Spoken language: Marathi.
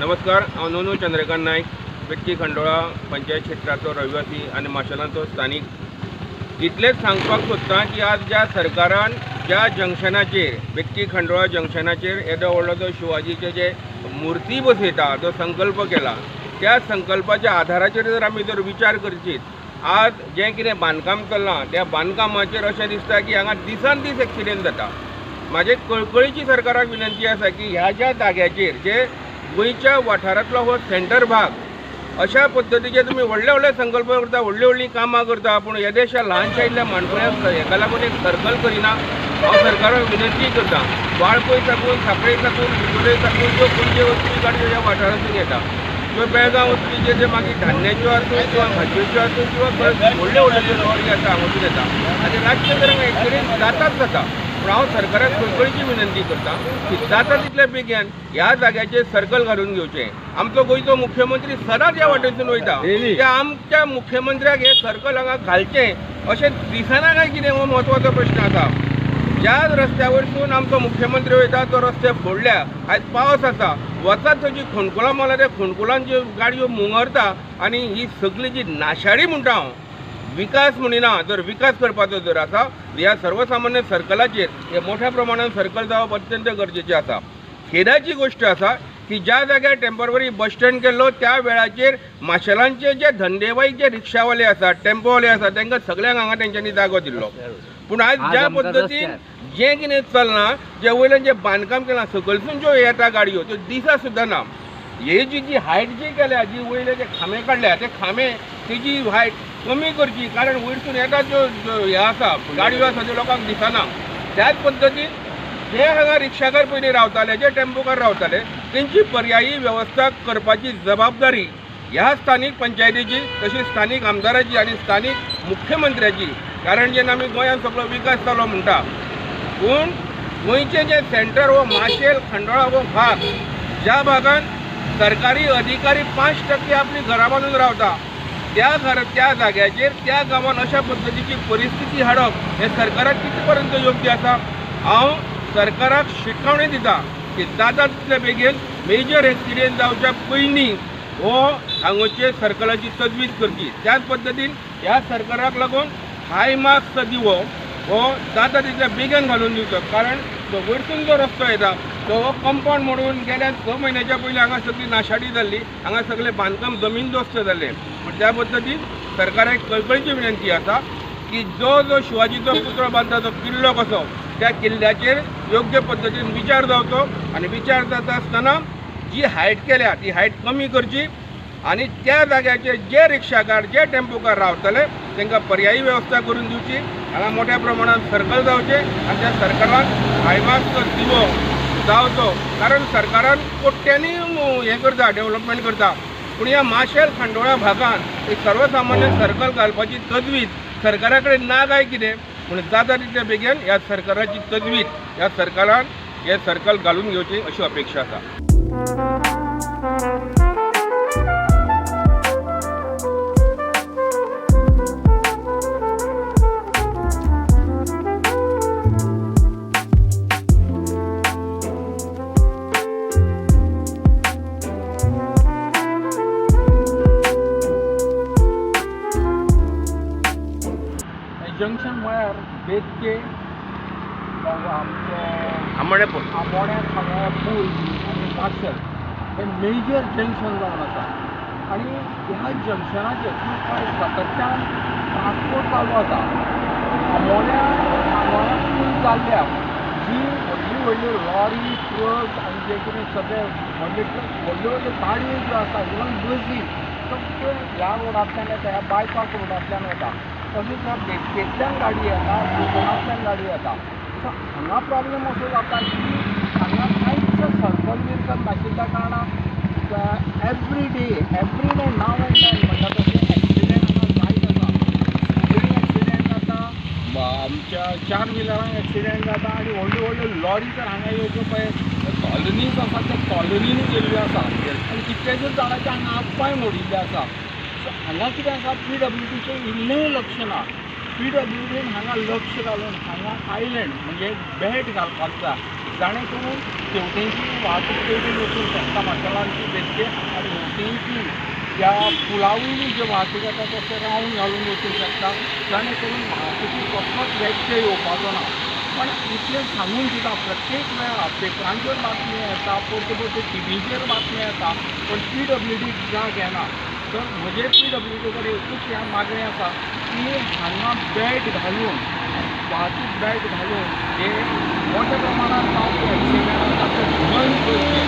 नमस्कार, हांव नोनू चंद्रकांत नायक, बेटकी खंडोळा पंचायत क्षेत्राचो रहिवासी आनी माशेलांचो स्थानिक। इतलेंच सांगपाक सोदतां की आज ज्या सरकारान ज्या जंक्शनाचेर बेटकी खंडोळा जंक्शनाचेर येदो व्हडलो जो शिवाजीचे जे मुर्ती बसयता जो संकल्प केला, त्या संकल्पाच्या आधाराचेर जर आमी विचार करशीत, आज जें कितें बांदकाम चल्लां त्या बांदकामाचेर अशें दिसता की हांगा दिसान दीस एक्सिडेंट जाता। म्हाजे कळकळीची सरकाराक विनंती आसा की ह्या ज्या जाग्याचेर जे गोंयच्या वाठारांतलो हो सेंटर भाग अशा पद्दतीचे तुमी व्हडले व्हडले संकल्प करता, व्हडली व्हडली कामां करता, पूण येदेशा ल्हानशा इल्ल्या माणकुल्याक हेका लागून एक सर्कल करिना। हांव सरकाराक विनंती करता, वाळपय साकून सांखळे साकून बिचोले साकून ज्यो खंयच्यो वस्तू गाडयो ह्या वाठारांतून येता त्यो बेळगांव वचपी जे मागीर धान्याच्यो आसूं किंवा भाजयेच्यो आसूं किंवा व्हडले व्हडले जे लॉरी आसा हांगून येता आनी रातचे जर हांगा एक्सिडेंट जाताच जाता। पूण हांव सरकाराक कळकळीची विनंती करता की जाता तितल्या बेगीन ह्या जाग्याचेर सर्कल घालून घेवचें। आमचो गोंयचो मुख्यमंत्री सदांच ह्या वाटेसून वयता, त्या आमच्या मुख्यमंत्र्याक हे सर्कल हांगा घालचें अशें दिसना काय कितें हो म्हत्वाचो प्रश्न आसा। ज्या रस्त्या वयरसून आमचो मुख्यमंत्री वयता तो रस्ते फोडल्या, आयज पावस आसा, वचत थंयची फोंडकुलां मारला त्या फोंडकुलांच्यो गाडयो मुंगरता आनी ही सगळी जी नाशाडी म्हणटा हांव, विकास म्हणिना, जर विकास करपाचो जर आसा ह्या सर्वसामान्य सर्कलाचेर हे मोठ्या प्रमाणात सर्कल जावप अत्यंत गरजेचें आसा। खेदाची गोष्ट आसा की ज्या जाग्यार टेम्पररी बस स्टँड केल्लो त्या वेळाचेर माशेलांचे जे धंदेवाईक जे रिक्षावाले आसात, टेम्पोवाले आसात, तांकां सगळ्यांक हांगा तेंच्यांनी जागो दिल्लो। पूण आज ज्या पद्दतीन जें कितें चलना, जे वयल्यान जे बांदकाम केलां सकयलसून ज्यो येता गाडयो त्यो दिसा सुद्दां ना। हे जी हायट जी केल्या, जी वयले जे खांबे काडल्या ते खांबे तेजी हायट कमी करची, कारण वयरसून येता ज्यो हे आसा गाडयो आसा त्यो लोकांक दिसना। त्याच पद्दतीन जे हांगा रिक्षाकार पयलीं रावताले, जे टेम्पोकार रावताले, तेंची पर्यायी वेवस्था करपाची जबाबदारी ह्या स्थानीक पंचायतीची, तशीच स्थानीक आमदाराची आनी स्थानीक मुख्यमंत्र्याची। कारण जेन्ना आमी गोंयांत सगळो विकास जालो म्हणटा, पूण गोंयचे जे सेंटर हो माशेल खंडोळा हो भाग, ज्या भागांत सरकारी अधिकारी 5% आपली घरां बांदून रावता, त्या जाग्याचेर त्या गांवांत अशा पद्दतीची परिस्थिती हाडप हे सरकाराक कितें पर्यंत योग्य आसा। हांव सरकाराक शिटकावणी दिता की जाता तितले बेगीन मेजर एक्सिडेंट जावच्या पयलीं हो हांगचे सर्कलाची तजवीज करची। त्याच पद्दतीन ह्या सरकाराक लागून हाय मार्क्स दिवप हो जाता तितल्या बेगीन घालून दिवचो, कारण तो वयरसून जो रस्तो येता तो कंपाऊंड मोडून गेल्या 6 म्हयन्याच्या पयलीं हांगा सगळी नाशाडी जाल्ली, हांगा सगळे बांदकाम जमीनदोस्त जाल्ले। पूण त्या पद्दतीन सरकाराक कळकळीची विनंती आसा की जो शिवाजीचो पुतळो बांदता तो किल्लो कसो, त्या किल्ल्याचेर योग्य पद्दतीन विचार जावचो आनी विचार जाता आसतना जी हायट केल्या ती हायट कमी करची आनी त्या जाग्याचेर जे रिक्षाकार जे टेम्पोकार रावतले तांकां पर्यायी वेवस्था करून दिवची। हांगा मोठ्या प्रमाणात सर्कल जावचे आनी त्या सर्कलान हायमार्क्स दिवप जावचो, कारण सरकारान कोट्यांनी हें करता, डेव्हलपमेंट करता, पूण ह्या माशेल खंडोळा भागांत एक सर्वसामान्य सर्कल घालपाची तजवीज सरकारा कडेन ना काय कितें, पूण जाता तितले बेगीन ह्या सरकाराची तजवीज ह्या सरकारान हे सर्कल घालून घेवची अशी अपेक्षा आसा। जंक्शन म्हळ्यार बेतके आमोण्या पूल आनी माशेल हे मेजर जंक्शन जावन आसा आनी ह्या जंक्शनाचेर सातत्यान ट्रान्सपोर्ट चालू आसा। आमोण्या पूल जाल्ल्याक जी व्हडली व्हडली लॉरी, ट्रक आनी जे कितें सगळे व्हडल्यो व्हडल्यो गाडयो ज्यो आसा, इवन बसी सगळ्यो ह्या रोडांतल्यान येता, ह्या बायपास रोडांतल्यान वता। तशेंच ह्या बेतकेंतल्यान गाडी येता, कोकणांतल्यान गाडी येता। सो हांगा प्रॉब्लेम असो जाता की हांगा कांयच सर्कल बिर्कल नाशिल्ल्या कारणान एवरी डे नाव एंड टायम म्हणटा तशें एक्सिडेंट हांगा जायत आसा। स्कुटींग एक्सिडेंट जाता, आमच्या 4 व्हिलरांक एक्सिडेंट जाता आनी व्हडल्यो व्हडल्यो लॉरी तर हांगा येवच्यो पळय कॉलनीज आसा त्या कॉलनीनी गेल्ल्यो आसा आनी कितलेशेच जाणांचे हांगा हात पांय मोडिल्ले आसा। सो हांगा कितें आसा, PWDचें इल्लेंय लक्ष ना। PWDन हांगा लक्ष घालून हांगा आयलँड म्हणजे एक बेट घालपाक जाय जाणे करून तेवटेंची वाहतूक तेवटेन वचूंक शकता माशेलांची बेश्टे आनी हेवटेंची ज्या पुला वयली जे वाहतूक येता तशें रावंड घालून वचूंक शकता जाणे करून वाहतुकीक कसलोच व्यत्यय येवपाचो ना पण इतलें सांगून सुद्दां प्रत्येक वेळार पेपरांचेर बातमी येता परते परते टिवीचेर बातमी येता पण PWD जाग येना तर म्हजे PWD कडेन एकूच ह्या मागणी आसा की हांगा बेट घालून वाहतूक बेट घालून जे मोठ्या प्रमाणात जावपी एक्सिडेंट आसा ते बंद करचे